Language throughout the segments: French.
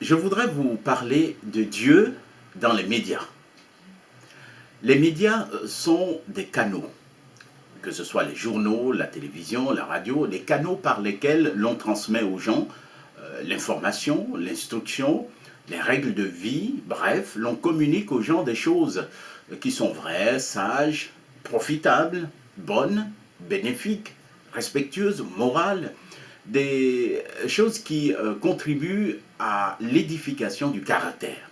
Je voudrais vous parler de Dieu dans les médias. Les médias sont des canaux, que ce soit les journaux, la télévision, la radio, des canaux par lesquels l'on transmet aux gens l'information, l'instruction, les règles de vie, bref, l'on communique aux gens des choses qui sont vraies, sages, profitables, bonnes, bénéfiques, respectueuses, morales, des choses qui contribuent à l'édification du caractère.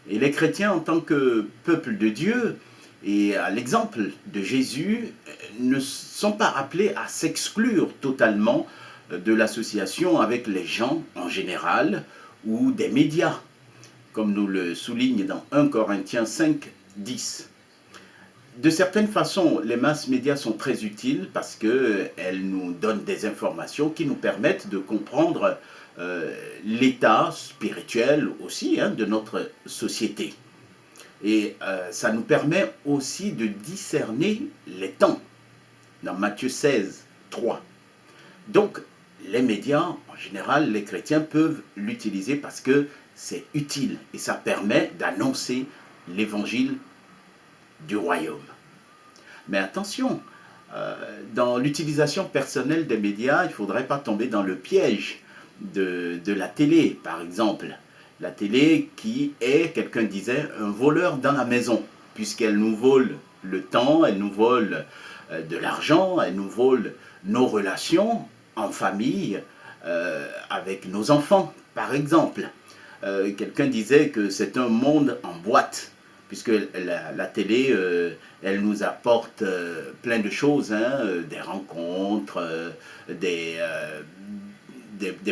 Et les chrétiens, en tant que peuple de Dieu, et à l'exemple de Jésus, ne sont pas appelés à s'exclure totalement de l'association avec les gens en général ou des médias, comme nous le souligne dans 1 Corinthiens 5, 10. De certaines façons, les masses médias sont très utiles parce qu'elles nous donnent des informations qui nous permettent de comprendre l'état spirituel aussi de notre société. Et ça nous permet aussi de discerner les temps, dans Matthieu 16, 3. Donc, les médias, en général, les chrétiens peuvent l'utiliser parce que c'est utile et ça permet d'annoncer l'évangile du royaume. Mais attention, dans l'utilisation personnelle des médias, il ne faudrait pas tomber dans le piège de la télé, par exemple. La télé qui est, quelqu'un disait, un voleur dans la maison, puisqu'elle nous vole le temps, elle nous vole de l'argent, elle nous vole nos relations en famille, avec nos enfants, par exemple. Quelqu'un disait que c'est un monde en boîte, puisque la télé, elle nous apporte plein de choses, des rencontres, des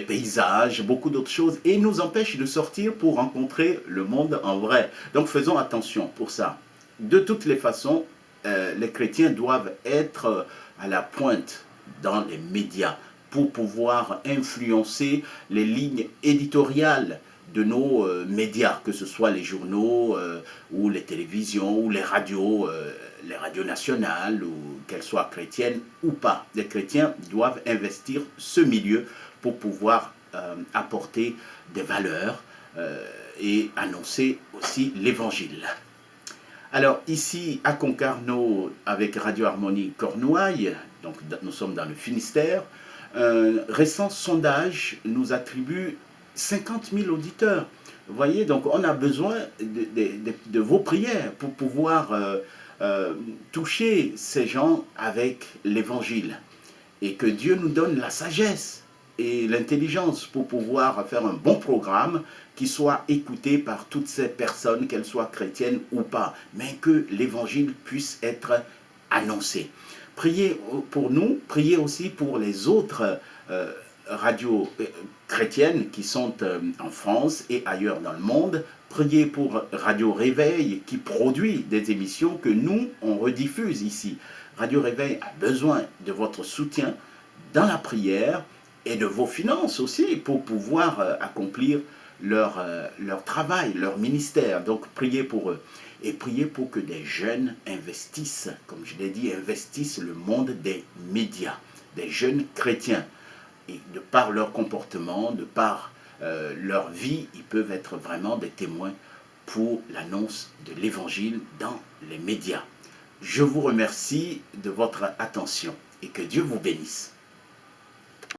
paysages, beaucoup d'autres choses, et nous empêche de sortir pour rencontrer le monde en vrai. Donc faisons attention pour ça. De toutes les façons, les chrétiens doivent être à la pointe dans les médias pour pouvoir influencer les lignes éditoriales de nos médias, que ce soit les journaux ou les télévisions ou les radios nationales, ou qu'elles soient chrétiennes ou pas. Les chrétiens doivent investir ce milieu pour pouvoir apporter des valeurs et annoncer aussi l'évangile. Alors ici à Concarneau avec Radio Harmonie Cornouailles, donc nous sommes dans le Finistère, un récent sondage nous attribue 50 000 auditeurs. Vous voyez, donc on a besoin de vos prières pour pouvoir toucher ces gens avec l'évangile. Et que Dieu nous donne la sagesse et l'intelligence pour pouvoir faire un bon programme qui soit écouté par toutes ces personnes, qu'elles soient chrétiennes ou pas, mais que l'évangile puisse être annoncé. Priez pour nous, priez aussi pour les autres radios chrétiennes qui sont en France et ailleurs dans le monde. Priez pour Radio Réveil qui produit des émissions que nous, on rediffuse ici. Radio Réveil a besoin de votre soutien dans la prière et de vos finances aussi pour pouvoir accomplir leur travail, leur ministère. Donc priez pour eux. Et priez pour que des jeunes investissent, comme je l'ai dit, investissent le monde des médias, des jeunes chrétiens. Et de par leur comportement, de par leur vie, ils peuvent être vraiment des témoins pour l'annonce de l'évangile dans les médias. Je vous remercie de votre attention et que Dieu vous bénisse.